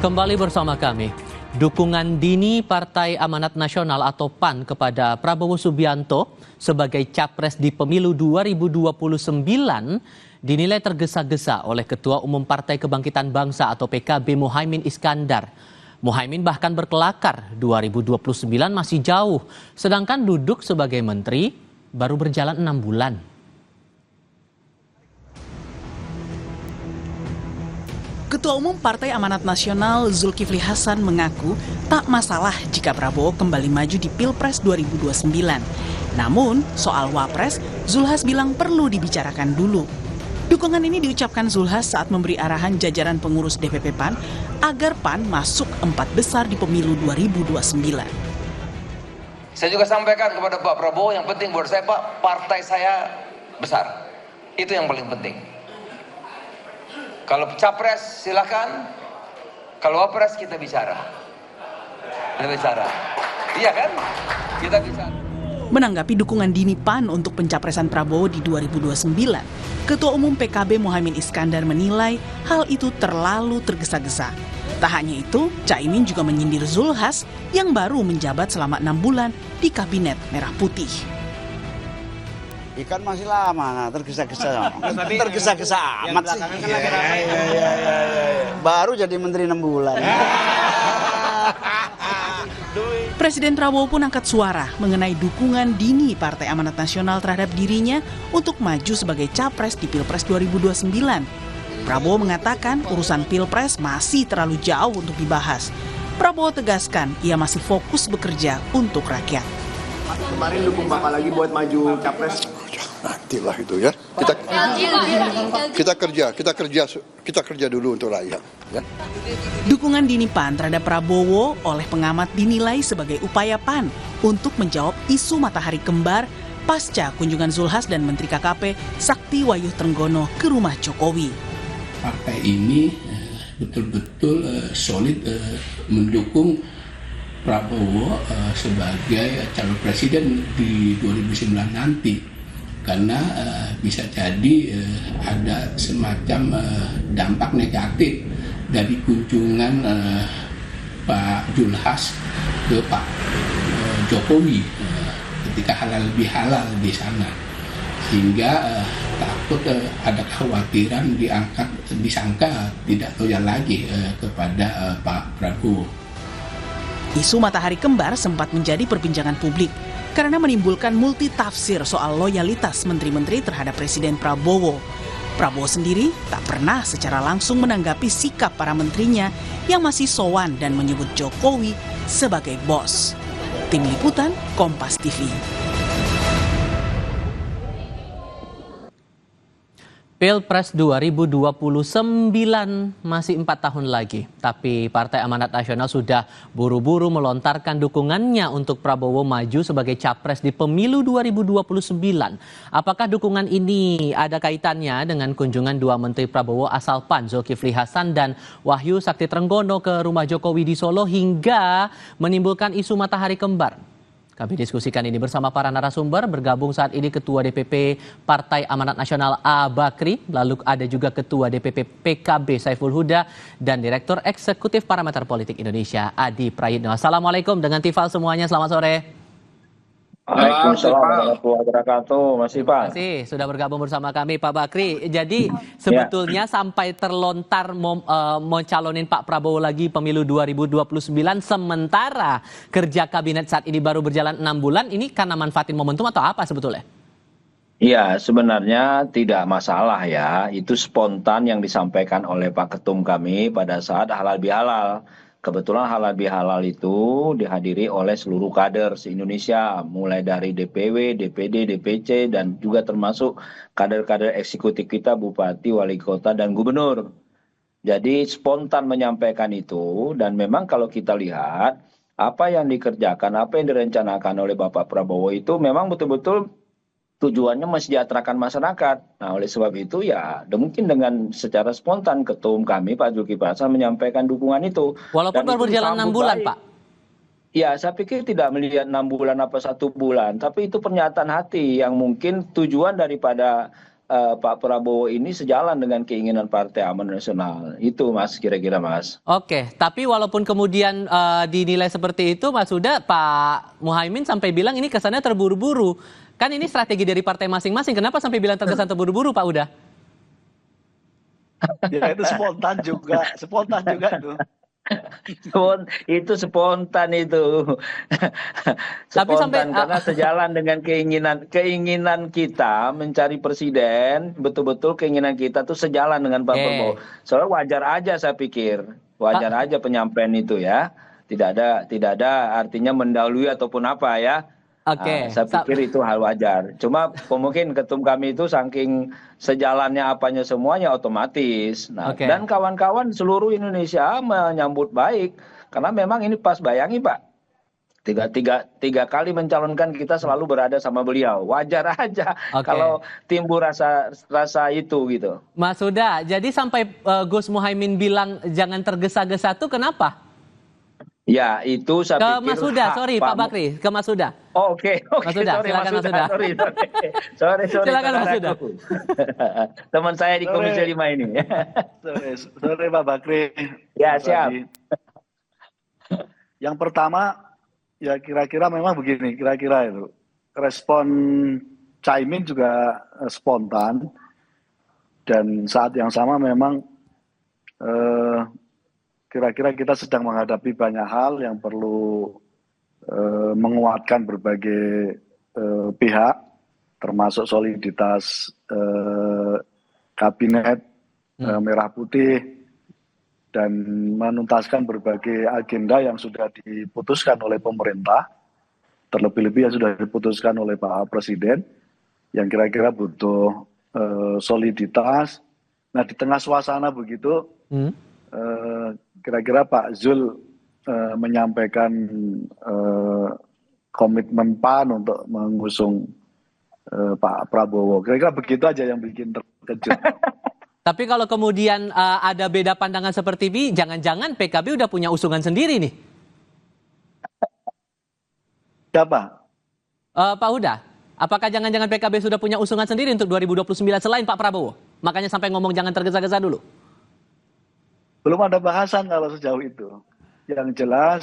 Kembali bersama kami. Dukungan dini Partai Amanat Nasional atau PAN kepada Prabowo Subianto sebagai capres di pemilu 2029 dinilai tergesa-gesa oleh Ketua Umum Partai Kebangkitan Bangsa atau PKB Muhaimin Iskandar. Muhaimin bahkan berkelakar 2029 masih jauh, sedangkan duduk sebagai menteri baru berjalan 6 bulan. Ketua Umum Partai Amanat Nasional Zulkifli Hasan mengaku tak masalah jika Prabowo kembali maju di Pilpres 2029. Namun, soal Wapres, Zulhas bilang perlu dibicarakan dulu. Dukungan ini diucapkan Zulhas saat memberi arahan jajaran pengurus DPP PAN agar PAN masuk 4 besar di pemilu 2029. Saya juga sampaikan kepada Pak Prabowo, yang penting buat saya Pak, partai saya besar. Itu yang paling penting. Kalau capres silakan, kalau wapres kita bicara. Iya kan? Kita bicara. Menanggapi dukungan dini PAN untuk pencapresan Prabowo di 2029, Ketua Umum PKB Muhaimin Iskandar menilai hal itu terlalu tergesa-gesa. Tak hanya itu, Caimin juga menyindir Zulhas yang baru menjabat selama 6 bulan di Kabinet Merah Putih. Ikan masih lama, tergesa-gesa. Tergesa-gesa amat sih. Baru jadi menteri 6 bulan. Presiden Prabowo pun angkat suara mengenai dukungan dini Partai Amanat Nasional terhadap dirinya untuk maju sebagai capres di Pilpres 2029. Prabowo mengatakan urusan Pilpres masih terlalu jauh untuk dibahas. Prabowo tegaskan ia masih fokus bekerja untuk rakyat. Kemarin dukung Bapak lagi buat maju capres. Nantilah itu ya. Kita kerja dulu untuk rakyat. Ya. Dukungan dini PAN terhadap Prabowo oleh pengamat dinilai sebagai upaya PAN untuk menjawab isu matahari kembar pasca kunjungan Zulhas dan Menteri KKP Sakti Wayuh Trenggono ke rumah Jokowi. Partai ini betul-betul solid mendukung Prabowo sebagai calon presiden di 2009 nanti. Karena bisa jadi ada semacam dampak negatif dari kunjungan Pak Zulhas ke Pak Jokowi ketika halal bihalal di sana, sehingga takut ada kekhawatiran disangka tidak loyal lagi kepada Pak Prabowo. Isu matahari kembar sempat menjadi perbincangan publik karena menimbulkan multitafsir soal loyalitas menteri-menteri terhadap Presiden Prabowo. Prabowo sendiri tak pernah secara langsung menanggapi sikap para menterinya yang masih sowan dan menyebut Jokowi sebagai bos. Tim Liputan, Kompas TV. Pilpres 2029 masih 4 tahun lagi, tapi Partai Amanat Nasional sudah buru-buru melontarkan dukungannya untuk Prabowo maju sebagai capres di pemilu 2029. Apakah dukungan ini ada kaitannya dengan kunjungan dua Menteri Prabowo asal PAN, Zulkifli Hasan dan Wahyu Sakti Trenggono ke rumah Jokowi di Solo hingga menimbulkan isu matahari kembar? Kami diskusikan ini bersama para narasumber. Bergabung saat ini Ketua DPP Partai Amanat Nasional A. Bakri, lalu ada juga Ketua DPP PKB Saiful Huda dan Direktur Eksekutif Parameter Politik Indonesia Adi Prayitno. Assalamualaikum dengan Tifal semuanya, selamat sore. Waalaikumsalam warahmatullahi wabarakatuh, Mas Ipan. Terima kasih sudah bergabung bersama kami Pak Bakri. Jadi sebetulnya sampai terlontar mencalonin Pak Prabowo lagi pemilu 2029 sementara kerja kabinet saat ini baru berjalan 6 bulan, ini karena manfaatin momentum atau apa sebetulnya? Iya, sebenarnya tidak masalah ya. Itu spontan yang disampaikan oleh Pak Ketum kami pada saat halal bihalal. Kebetulan halal bihalal itu dihadiri oleh seluruh kader se-Indonesia, mulai dari DPW, DPD, DPC, dan juga termasuk kader-kader eksekutif kita, bupati, wali kota, dan gubernur. Jadi spontan menyampaikan itu, dan memang kalau kita lihat, apa yang dikerjakan, apa yang direncanakan oleh Bapak Prabowo itu memang betul-betul tujuannya mensejahterakan masyarakat. Nah, oleh sebab itu ya mungkin dengan secara spontan Ketum kami Pak Zulkifli Hasan menyampaikan dukungan itu. Walaupun baru berjalan 6 bulan, Pak. Ya, saya pikir tidak melihat 6 bulan apa 1 bulan, tapi itu pernyataan hati yang mungkin tujuan daripada Pak Prabowo ini sejalan dengan keinginan Partai Amanat Nasional. Itu Mas, kira-kira Mas. Oke, tapi walaupun kemudian dinilai seperti itu, Mas Huda, Pak Muhaimin sampai bilang ini kesannya terburu-buru. Kan ini strategi dari partai masing-masing. Kenapa sampai bilang terkesan terburu-buru, Pak Huda? Ya itu spontan juga tuh. Itu spontan itu. Tapi Spontan sampai- karena sejalan dengan keinginan kita mencari presiden, betul-betul keinginan kita tuh sejalan dengan Pak Oke. Prabowo. Soalnya wajar aja saya pikir, wajar aja penyampaian itu ya. Tidak ada artinya mendahului ataupun apa ya. Oke. Saya pikir itu hal wajar. Cuma mungkin ketum kami itu saking sejalannya apanya semuanya otomatis. Nah, Oke. dan kawan-kawan seluruh Indonesia menyambut baik karena memang ini pas, bayangi Pak. Tiga kali mencalonkan kita selalu berada sama beliau. Wajar aja Oke. kalau timbul rasa itu gitu. Mas Huda, jadi sampai Gus Muhaimin bilang jangan tergesa-gesa tuh kenapa? Ya, itu saya Ke pikir Mas Huda, hak sorry Pak Bakri, ke Mas Huda. Oh, Oke, Mas Huda, sorry silakan Mas Huda. Sorry. Silakan Mas Huda. saudaraku. Teman saya di Komisi 5 ini. Sore Pak Bakri. Ya, Mas siap. Adi. Yang pertama, ya kira-kira memang begini, kira-kira itu. Respon Caimin juga spontan. Dan saat yang sama memang kira-kira kita sedang menghadapi banyak hal yang perlu menguatkan berbagai pihak, termasuk soliditas kabinet merah putih, dan menuntaskan berbagai agenda yang sudah diputuskan oleh pemerintah, terlebih-lebih yang sudah diputuskan oleh Pak Presiden, yang kira-kira butuh soliditas. Nah, di tengah suasana begitu, kira-kira Pak Zul menyampaikan komitmen PAN untuk mengusung Pak Prabowo. Kira-kira begitu aja yang bikin terkejut. Tapi kalau kemudian ada beda pandangan seperti ini, jangan-jangan PKB udah punya usungan sendiri nih. Siapa? Pak Huda, apakah jangan-jangan PKB sudah punya usungan sendiri untuk 2029 selain Pak Prabowo? Makanya sampai ngomong jangan tergesa-gesa dulu. Belum ada bahasan kalau sejauh itu. Yang jelas,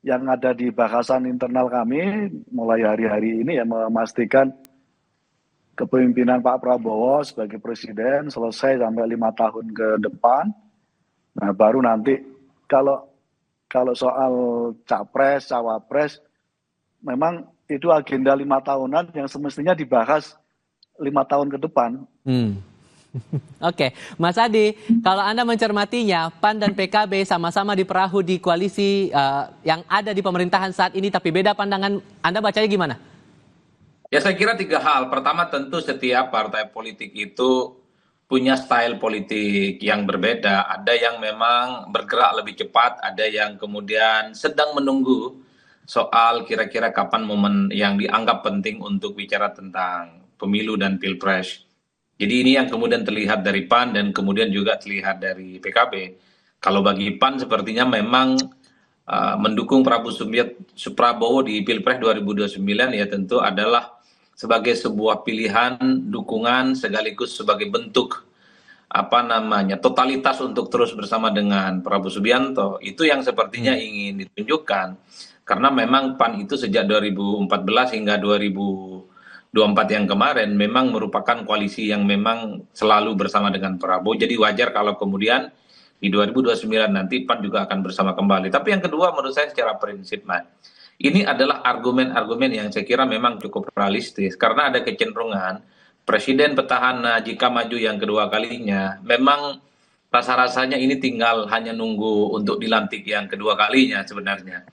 yang ada di bahasan internal kami mulai hari-hari ini ya memastikan kepemimpinan Pak Prabowo sebagai presiden selesai sampai 5 tahun ke depan. Nah, baru nanti kalau soal capres, cawapres, memang itu agenda 5 tahunan yang semestinya dibahas 5 tahun ke depan. Oke, Mas Adi, kalau Anda mencermatinya, PAN dan PKB sama-sama di perahu di koalisi yang ada di pemerintahan saat ini, tapi beda pandangan, Anda bacanya gimana? Ya, saya kira 3 hal. Pertama, tentu setiap partai politik itu punya style politik yang berbeda. Ada yang memang bergerak lebih cepat, ada yang kemudian sedang menunggu soal kira-kira kapan momen yang dianggap penting untuk bicara tentang pemilu dan pilpres. Jadi ini yang kemudian terlihat dari PAN dan kemudian juga terlihat dari PKB. Kalau bagi PAN sepertinya memang mendukung Prabowo di Pilpres 2029 ya tentu adalah sebagai sebuah pilihan dukungan sekaligus sebagai bentuk totalitas untuk terus bersama dengan Prabowo Subianto. Itu yang sepertinya ingin ditunjukkan. Karena memang PAN itu sejak 2014 hingga 2024 yang kemarin memang merupakan koalisi yang memang selalu bersama dengan Prabowo. Jadi wajar kalau kemudian di 2029 nanti PAN juga akan bersama kembali. Tapi yang kedua menurut saya secara prinsip, Mas, ini adalah argumen-argumen yang saya kira memang cukup realistis. Karena ada kecenderungan Presiden petahana jika maju yang kedua kalinya, memang rasa-rasanya ini tinggal hanya nunggu untuk dilantik yang kedua kalinya sebenarnya.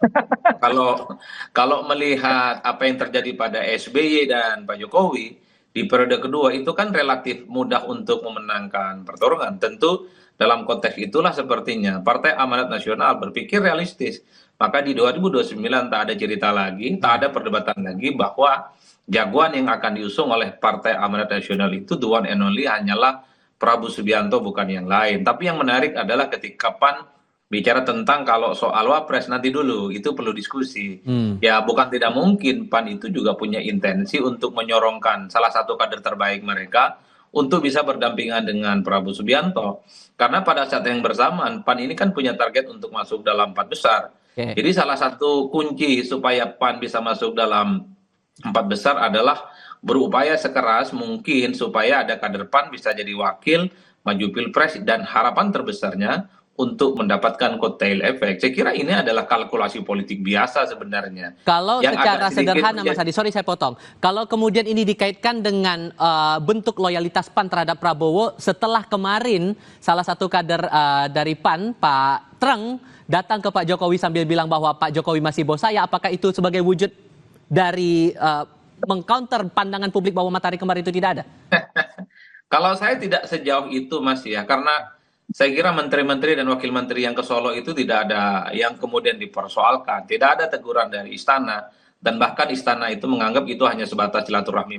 Kalau melihat apa yang terjadi pada SBY dan Pak Jokowi di periode kedua itu kan relatif mudah untuk memenangkan pertarungan. Tentu dalam konteks itulah sepertinya Partai Amanat Nasional berpikir realistis. Maka di 2029 tak ada cerita lagi, tak ada perdebatan lagi bahwa jagoan yang akan diusung oleh Partai Amanat Nasional itu the one and only hanyalah Prabowo Subianto, bukan yang lain. Tapi yang menarik adalah ketika PAN bicara tentang kalau soal wapres nanti dulu, itu perlu diskusi. Ya bukan tidak mungkin PAN itu juga punya intensi untuk menyorongkan salah satu kader terbaik mereka untuk bisa berdampingan dengan Prabowo Subianto. Karena pada saat yang bersamaan PAN ini kan punya target untuk masuk dalam 4 besar. Jadi salah satu kunci supaya PAN bisa masuk dalam 4 besar adalah berupaya sekeras mungkin supaya ada kader PAN bisa jadi wakil maju pilpres, dan harapan terbesarnya untuk mendapatkan kotel efek. Saya kira ini adalah kalkulasi politik biasa sebenarnya. Kalau secara sederhana, Mas Adi, sorry saya potong. Kalau kemudian ini dikaitkan dengan bentuk loyalitas PAN terhadap Prabowo, setelah kemarin salah satu kader dari PAN, Pak Treng, datang ke Pak Jokowi sambil bilang bahwa Pak Jokowi masih bos saya, apakah itu sebagai wujud dari mengcounter pandangan publik bahwa matahari kembar itu tidak ada? Kalau saya tidak sejauh itu, Mas, ya, karena saya kira menteri-menteri dan wakil menteri yang ke Solo itu tidak ada yang kemudian dipersoalkan, tidak ada teguran dari istana, dan bahkan istana itu menganggap itu hanya sebatas silaturahmi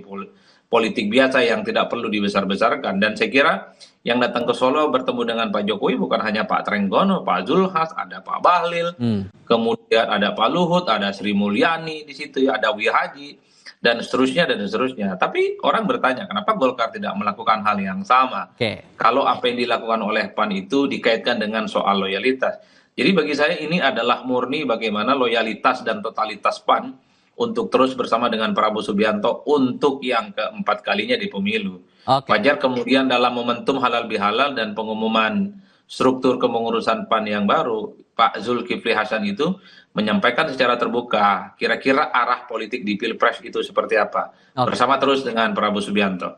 politik biasa yang tidak perlu dibesar-besarkan. Dan saya kira yang datang ke Solo bertemu dengan Pak Jokowi bukan hanya Pak Trenggono, Pak Zulhas, ada Pak Bahlil, kemudian ada Pak Luhut, ada Sri Mulyani di situ, ada Wi Haji, dan seterusnya dan seterusnya. Tapi orang bertanya, kenapa Golkar tidak melakukan hal yang sama? Kalau apa yang dilakukan oleh PAN itu dikaitkan dengan soal loyalitas. Jadi bagi saya ini adalah murni bagaimana loyalitas dan totalitas PAN untuk terus bersama dengan Prabowo Subianto untuk yang keempat kalinya di pemilu. Wajar kemudian dalam momentum halal bihalal dan pengumuman struktur kepengurusan PAN yang baru, Pak Zulkifli Hasan itu menyampaikan secara terbuka kira-kira arah politik di Pilpres itu seperti apa, bersama terus dengan Prabowo Subianto.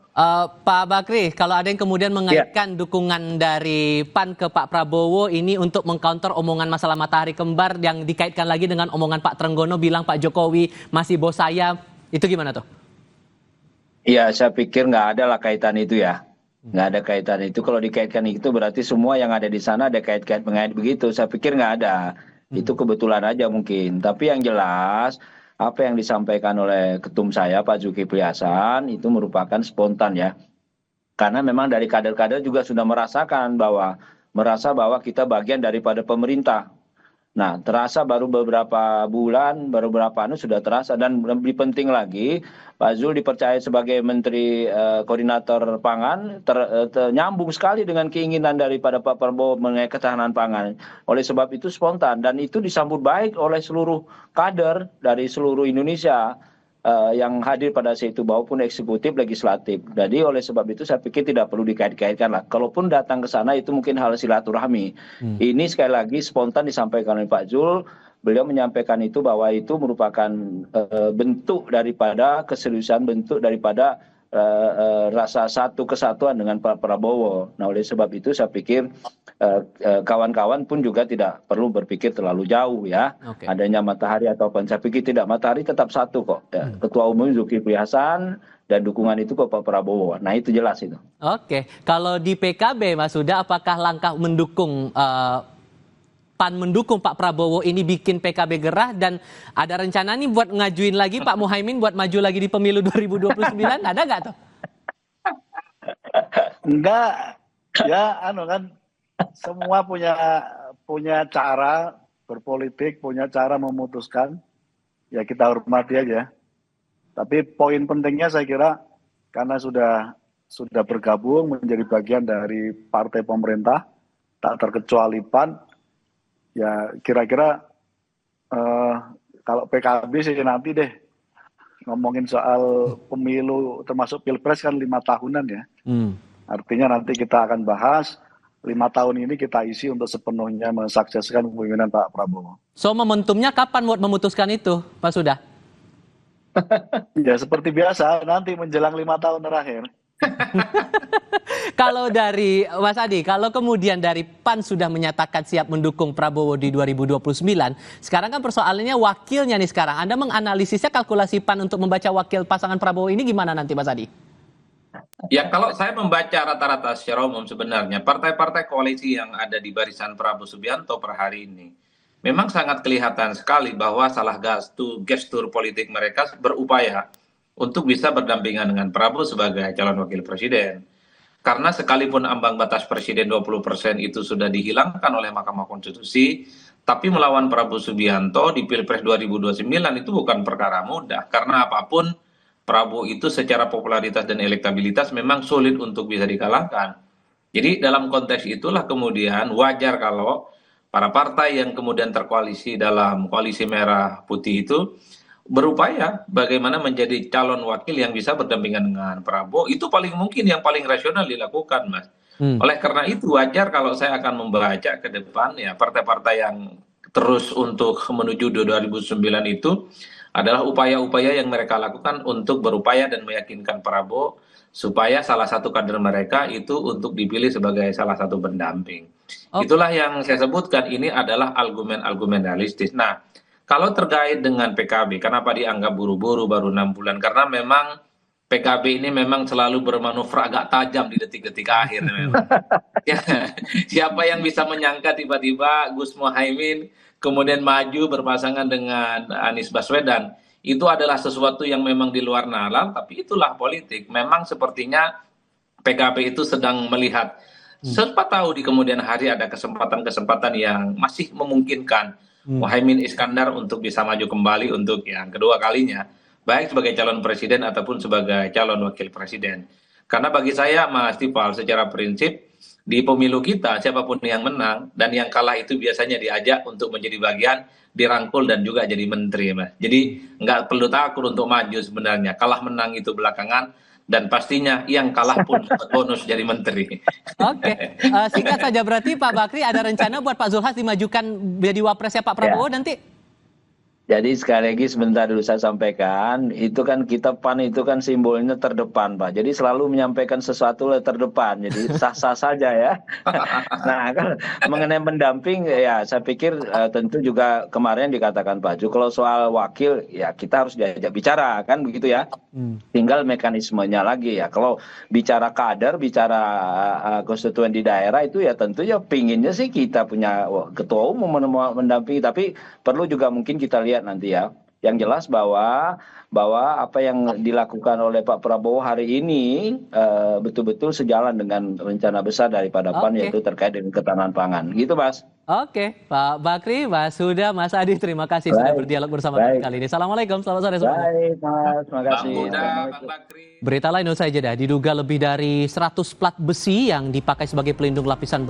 Pak Bakri, kalau ada yang kemudian mengaitkan dukungan dari PAN ke Pak Prabowo ini untuk mengcounter omongan masalah matahari kembar yang dikaitkan lagi dengan omongan Pak Trenggono bilang Pak Jokowi masih bos saya, itu gimana tuh? Iya, saya pikir nggak ada lah kaitan itu ya. Nggak ada kaitan itu. Kalau dikaitkan itu berarti semua yang ada di sana ada kait-kait mengait begitu. Saya pikir nggak ada. Itu kebetulan aja mungkin. Tapi yang jelas apa yang disampaikan oleh ketum saya Pak Zulkifli Hasan itu merupakan spontan ya. Karena memang dari kader-kader juga sudah merasa bahwa kita bagian daripada pemerintah. Nah, terasa baru beberapa bulan, baru beberapa sudah terasa, dan lebih penting lagi Pak Zul dipercaya sebagai Menteri Koordinator Pangan, nyambung sekali dengan keinginan daripada Pak Prabowo mengenai ketahanan pangan. Oleh sebab itu spontan, dan itu disambut baik oleh seluruh kader dari seluruh Indonesia yang hadir pada saat itu, maupun eksekutif, legislatif. Jadi oleh sebab itu saya pikir tidak perlu dikait-kaitkan lah. Kalaupun datang ke sana itu mungkin hal silaturahmi. Ini sekali lagi spontan disampaikan oleh Pak Zul. Beliau menyampaikan itu bahwa itu merupakan bentuk daripada keseriusan, bentuk daripada rasa satu kesatuan dengan Pak Prabowo. Nah oleh sebab itu saya pikir kawan-kawan pun juga tidak perlu berpikir terlalu jauh ya. Adanya matahari atau apa. Saya pikir tidak, matahari tetap satu kok. Ya. Ketua Umum Zulkifli Hasan dan dukungan itu ke Pak Prabowo. Nah itu jelas itu. Kalau di PKB Mas Huda, apakah langkah mendukung PAN mendukung Pak Prabowo ini bikin PKB gerah, dan ada rencana nih buat ngajuin lagi Pak Muhaimin buat maju lagi di pemilu 2029? Ada nggak tuh? Enggak, ya kan semua punya cara berpolitik, punya cara memutuskan, ya kita hormati aja. Tapi poin pentingnya saya kira karena sudah bergabung menjadi bagian dari partai pemerintah, tak terkecuali PAN. Ya kira-kira kalau PKB sih nanti deh ngomongin soal pemilu termasuk Pilpres kan 5 tahunan ya. Artinya nanti kita akan bahas 5 tahun ini kita isi untuk sepenuhnya mensukseskan kepemimpinan Pak Prabowo. So momentumnya kapan buat memutuskan itu Pak Sudah? Ya seperti biasa nanti menjelang 5 tahun terakhir. Kalau dari Mas Adi, kalau kemudian dari PAN sudah menyatakan siap mendukung Prabowo di 2029, sekarang kan persoalannya wakilnya nih sekarang. Anda menganalisisnya kalkulasi PAN untuk membaca wakil pasangan Prabowo ini gimana nanti Mas Adi? Ya kalau saya membaca rata-rata secara umum sebenarnya partai-partai koalisi yang ada di barisan Prabowo Subianto per hari ini memang sangat kelihatan sekali bahwa salah gestur politik mereka berupaya untuk bisa berdampingan dengan Prabowo sebagai calon wakil presiden. Karena sekalipun ambang batas presiden 20% itu sudah dihilangkan oleh Mahkamah Konstitusi, tapi melawan Prabowo Subianto di Pilpres 2029 itu bukan perkara mudah. Karena apapun Prabowo itu secara popularitas dan elektabilitas memang sulit untuk bisa dikalahkan. Jadi dalam konteks itulah kemudian wajar kalau para partai yang kemudian terkoalisi dalam koalisi merah putih itu berupaya bagaimana menjadi calon wakil yang bisa berdampingan dengan Prabowo. Itu paling mungkin yang paling rasional dilakukan, Mas. Oleh karena itu wajar kalau saya akan membaca ke depan ya partai-partai yang terus untuk menuju 2009 itu adalah upaya-upaya yang mereka lakukan untuk berupaya dan meyakinkan Prabowo supaya salah satu kader mereka itu untuk dipilih sebagai salah satu pendamping. Itulah yang saya sebutkan, ini adalah argumen-argumen realistis. Nah, kalau terkait dengan PKB, kenapa dianggap buru-buru baru 6 bulan? Karena memang PKB ini memang selalu bermanuver agak tajam di detik-detik akhir. Memang. Ya, siapa yang bisa menyangka tiba-tiba Gus Muhaimin kemudian maju berpasangan dengan Anies Baswedan. Itu adalah sesuatu yang memang di luar nalar, tapi itulah politik. Memang sepertinya PKB itu sedang melihat. Siapa tahu di kemudian hari ada kesempatan-kesempatan yang masih memungkinkan Muhaimin Iskandar untuk bisa maju kembali untuk yang kedua kalinya. Baik sebagai calon presiden ataupun sebagai calon wakil presiden. Karena bagi saya, Mas Tifal, secara prinsip, di pemilu kita, siapapun yang menang dan yang kalah itu biasanya diajak untuk menjadi bagian, dirangkul dan juga jadi menteri, Mas. Jadi nggak perlu takut untuk maju sebenarnya. Kalah menang itu belakangan, dan pastinya yang kalah pun dapat bonus jadi menteri. Oke, singkat saja berarti Pak Bakri ada rencana buat Pak Zulhas dimajukan jadi wapresnya Pak Prabowo nanti? Jadi sekali lagi sebentar dulu saya sampaikan, itu kan kita PAN itu kan simbolnya terdepan, Pak. Jadi selalu menyampaikan sesuatu terdepan, jadi sah-sah saja ya. Nah, kan mengenai pendamping ya saya pikir tentu juga kemarin dikatakan Pak Ju, kalau soal wakil ya kita harus diajak bicara kan begitu ya. Tinggal mekanismenya lagi ya. Kalau bicara kader, bicara konstituen di daerah itu ya tentu ya pinginnya sih kita punya ketua umum mendampingi, tapi perlu juga mungkin kita lihat nanti ya. Yang jelas bahwa apa yang dilakukan oleh Pak Prabowo hari ini betul-betul sejalan dengan rencana besar daripada PAN yaitu terkait dengan ketahanan pangan. Gitu, Mas. Oke, Pak Bakri, Mas Huda, Mas Adi, terima kasih sudah berdialog bersama kami kali ini. Assalamualaikum, selamat sore semuanya. Baik, Mas, terima kasih. Berita lain usai jeda, diduga lebih dari 100 plat besi yang dipakai sebagai pelindung lapisan beton